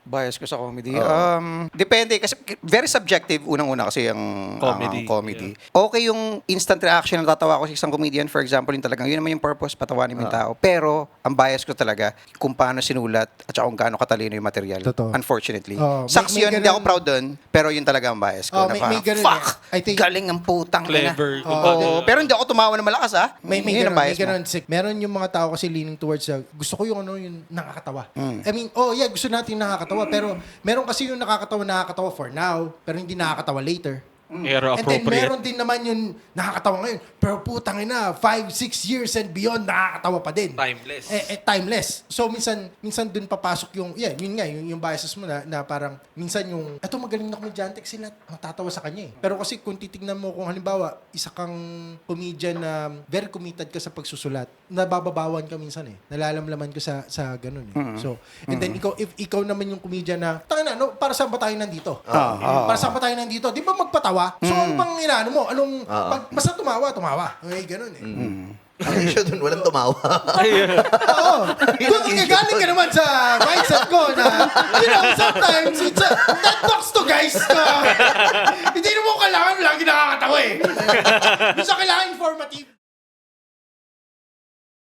Bias ko sa comedy. Depende kasi very subjective unang-una kasi ang comedy. Okay yung instant reaction na tatawa ko sa isang comedian, for example, yung talagang yun naman yung purpose, patawanin mo yung tao. Pero ang bias ko talaga kung paano sinulat at saka kung gaano katalino yung material. Totoo. Unfortunately. may Sucks yun, hindi ako proud dun, pero yun talaga ang bias ko. Na may parang, ganun fuck! I think, Galing ng putang ina. Clever. Pero hindi ako tumawa na malakas may Yun ang ganun, bias mo. Meron yung mga tao kasi leaning towards gusto ko yung yung nakakatawa. I mean, gusto natin nakakatawa, pero meron kasi yung nakakatawa for now, pero hindi nakakatawa later. Era And then appropriate. meron din naman yung nakakatawa ngayon, pero putang ina, 5-6 years and beyond, nakakatawa pa din. Timeless. Timeless. So minsan dun papasok yun nga, yung biases mo na parang minsan yung, eto magaling na komedyante kasi matatawa sa kanya eh. Pero kasi kung titignan mo kung halimbawa, isa kang comedian na very committed ka sa pagsusulat, nabababawan ka minsan eh. Nalalamlaman ka sa ganun eh. So, and then if ikaw naman yung comedian na, tanga na, para saan ba tayo nandito? Para saan ba tayo nandito? Di ba magpatawa? So, ano bang inaano mo? Basta tumawa. Okay, ganun eh. Ang issue dun, walang tumawa. Oo. Kung magagaling ka naman sa mindset ko na, sometimes, that box to, guys. Hindi mo kailangan lagi nakakatawa eh. Gusto kailangan informative.